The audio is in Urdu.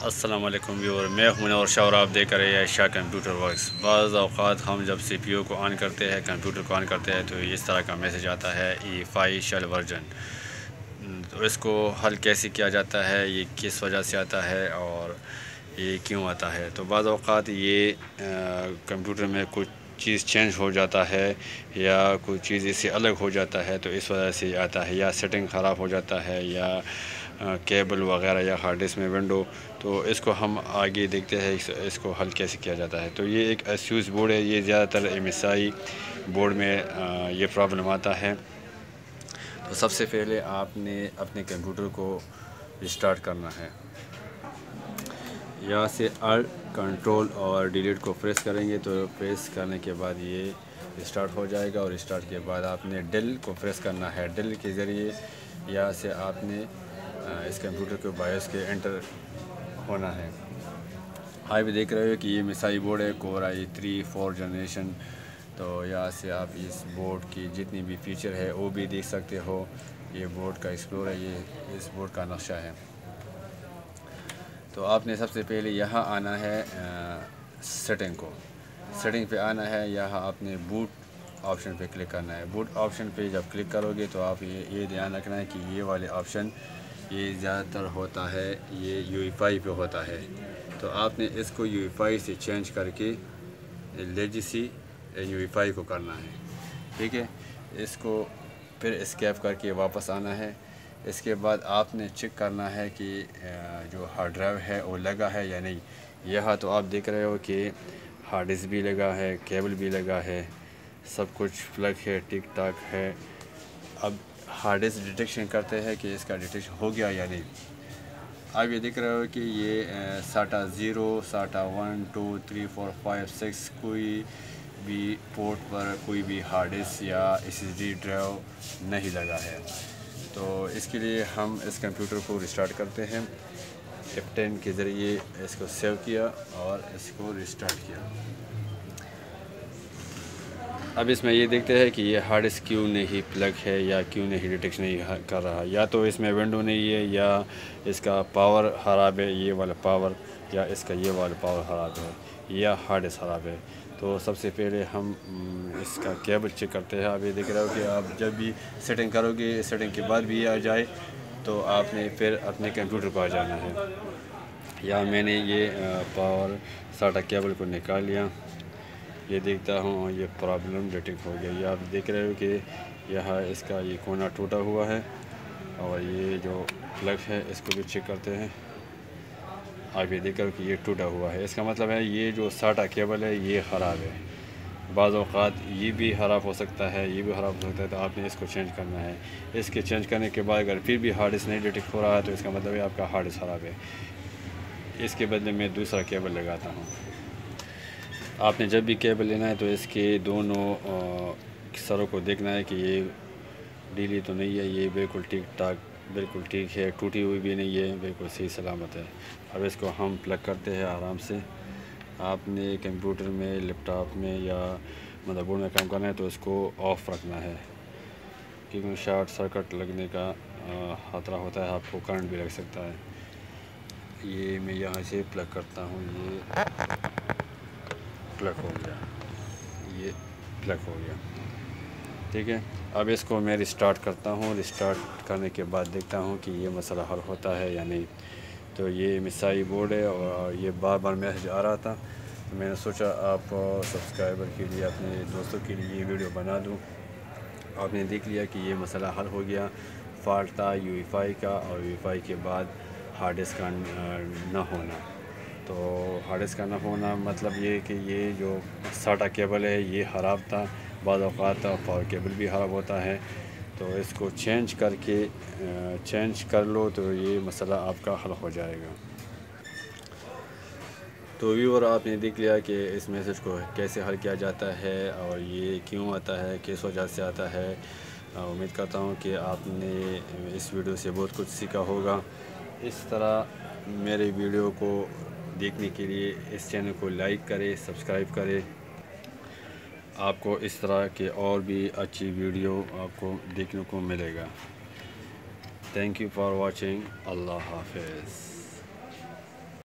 السلام علیکم ویور، میں ہوں منور شاہ اور آپ دیکھ رہے ہیں عائشہ کمپیوٹر ورکس۔ بعض اوقات ہم جب سی پی یو کو آن کرتے ہیں، کمپیوٹر کو آن کرتے ہیں، تو اس طرح کا میسیج آتا ہے E5 شیل ورژن۔ تو اس کو حل کیسے کیا جاتا ہے، یہ کس وجہ سے آتا ہے اور یہ کیوں آتا ہے؟ تو بعض اوقات یہ کمپیوٹر میں کچھ چیز چینج ہو جاتا ہے یا کوئی چیز اس سے الگ ہو جاتا ہے، تو اس وجہ سے آتا ہے، یا سیٹنگ خراب ہو جاتا ہے، یا کیبل وغیرہ، یا ہارڈ ڈسک میں ونڈو۔ تو اس کو ہم آگے دیکھتے ہیں اس کو حل کیسے کیا جاتا ہے۔ تو یہ ایک ایسوس بورڈ ہے، یہ زیادہ تر MSI بورڈ میں یہ پرابلم آتا ہے۔ تو سب سے پہلے آپ نے اپنے کمپیوٹر کو ریسٹارٹ کرنا ہے۔ یہاں سے Alt کنٹرول اور ڈیلیٹ کو پریس کریں گے تو پریس کرنے کے بعد یہ ریسٹارٹ ہو جائے گا، اور ریسٹارٹ کے بعد آپ نے ڈیل کو پریس کرنا ہے۔ ڈیل کے ذریعے یہاں سے آپ نے اس کمپیوٹر کے بایوس کے انٹر ہونا ہے۔ آپ بھی دیکھ رہے ہو کہ یہ MSI بورڈ ہے، Core i3 4 جنریشن۔ تو یہاں سے آپ اس بورڈ کی جتنی بھی فیچر ہے وہ بھی دیکھ سکتے ہو۔ یہ بورڈ کا ایکسپلور ہے، یہ اس بورڈ کا نقشہ ہے۔ تو آپ نے سب سے پہلے یہاں آنا ہے، سیٹنگ پہ آنا ہے۔ یہاں آپ نے بوٹ آپشن پہ کلک کرنا ہے۔ بوٹ آپشن پہ جب کلک کرو گے تو آپ یہ دھیان رکھنا ہے کہ یہ والے آپشن یہ زیادہ تر ہوتا ہے، یہ UI5 پہ ہوتا ہے۔ تو آپ نے اس کو UI5 سے چینج کر کے لیجیسی UI5 کو کرنا ہے، ٹھیک ہے۔ اس کو پھر اسکیپ کر کے واپس آنا ہے۔ اس کے بعد آپ نے چیک کرنا ہے کہ جو ہارڈ ڈرائیو ہے وہ لگا ہے یا نہیں۔ یہاں تو آپ دیکھ رہے ہو کہ ہارڈ ڈسک بھی لگا ہے، کیبل بھی لگا ہے، سب کچھ پلگ ہے، ٹھیک ٹاک ہے۔ اب ہارڈ ڈسک ڈیٹیکشن کرتے ہیں کہ اس کا ڈیٹیکشن ہو گیا یا نہیں۔ آپ یہ دیکھ رہے ہو کہ یہ SATA 0 SATA 1 2 3 4 5 6 کوئی بھی پورٹ پر کوئی بھی ہارڈ ڈسک یا SSD ڈرائیو نہیں لگا ہے۔ تو اس کے لیے ہم اس کمپیوٹر کو ریسٹارٹ کرتے ہیں۔ F10 کے ذریعے اس کو سیو کیا اور اس کو ریسٹارٹ کیا۔ اب اس میں یہ دیکھتے ہیں کہ یہ ہارڈ ڈسک کیوں نہیں پلگ ہے یا کیوں نہیں ڈیٹیکشن نہیں کر رہا، یا تو اس میں ونڈو نہیں ہے، یا اس کا پاور خراب ہے، یہ والا پاور، یا اس کا یہ والا پاور خراب ہے، یا ہارڈ ڈسک خراب ہے۔ تو سب سے پہلے ہم اس کا کیبل چیک کرتے ہیں۔ آپ یہ دیکھ رہے ہو کہ آپ جب بھی سیٹنگ کرو گے، سیٹنگ کے بعد بھی آ جائے تو آپ نے پھر اپنے کمپیوٹر کو آ جانا ہے۔ یا میں نے یہ پاور SATA کیبل کو نکال لیا، یہ دیکھتا ہوں یہ پرابلم ڈیٹیکٹ ہو گیا۔ یہ آپ دیکھ رہے ہو کہ یہاں اس کا یہ کونا ٹوٹا ہوا ہے، اور یہ جو پلگ ہے اس کو بھی چیک کرتے ہیں۔ آپ یہ دیکھ رہے ہو کہ یہ ٹوٹا ہوا ہے، اس کا مطلب ہے یہ جو SATA کیبل ہے یہ خراب ہے۔ بعض اوقات یہ بھی خراب ہو سکتا ہے، یہ بھی خراب ہو سکتا ہے، تو آپ نے اس کو چینج کرنا ہے۔ اس کے چینج کرنے کے بعد اگر پھر بھی ہارڈ ڈسک نہیں ڈیٹیکٹ ہو رہا ہے تو اس کا مطلب ہے آپ کا ہارڈ ڈسک خراب ہے۔ اس کے بدلے میں دوسرا کیبل لگاتا ہوں۔ آپ نے جب بھی کیبل لینا ہے تو اس کے دونوں سروں کو دیکھنا ہے کہ یہ ڈھیلی تو نہیں ہے، یہ بالکل ٹھیک ٹاک بالکل ٹھیک ہے، ٹوٹی ہوئی بھی نہیں ہے، بالکل صحیح سلامت ہے۔ اب اس کو ہم پلگ کرتے ہیں آرام سے۔ آپ نے کمپیوٹر میں، لیپ ٹاپ میں یا مدر بورڈ میں کام کرنا ہے تو اس کو آف رکھنا ہے، کیونکہ شارٹ سرکٹ لگنے کا خطرہ ہوتا ہے، آپ کو کرنٹ بھی لگ سکتا ہے۔ یہ میں یہاں سے پلگ کرتا ہوں، یہ پلگ ہو گیا، یہ پلگ ہو گیا، ٹھیک ہے۔ اب اس کو میں ریسٹارٹ کرتا ہوں۔ ریسٹارٹ کرنے کے بعد دیکھتا ہوں کہ یہ مسئلہ حل ہوتا ہے یا نہیں۔ تو یہ MSI بورڈ ہے اور یہ بار بار میسیج آ رہا تھا، تو میں نے سوچا آپ سبسکرائبر کے لیے، اپنے دوستوں کے لیے یہ ویڈیو بنا دوں۔ آپ نے دیکھ لیا کہ یہ مسئلہ حل ہو گیا۔ فالٹ تھا UI5 کا، اور UI5 کے بعد ہارڈ ڈسک کا نہ ہونا۔ تو ہارڈ ڈسک کا نہ ہونا مطلب یہ کہ یہ جو SATA کیبل ہے یہ خراب تھا۔ بعض اوقات پاور کیبل بھی خراب ہوتا ہے، تو اس کو چینج کر لو تو یہ مسئلہ آپ کا حل ہو جائے گا۔ تو ویور، آپ نے دیکھ لیا کہ اس میسیج کو کیسے حل کیا جاتا ہے اور یہ کیوں آتا ہے، کس وجہ سے آتا ہے۔ امید کرتا ہوں کہ آپ نے اس ویڈیو سے بہت کچھ سیکھا ہوگا۔ اس طرح میرے ویڈیو کو دیکھنے کے لیے اس چینل کو لائک کرے، سبسکرائب کرے۔ آپ کو اس طرح کے اور بھی اچھی ویڈیو آپ کو دیکھنے کو ملے گا۔ Thank you for watching. اللہ حافظ۔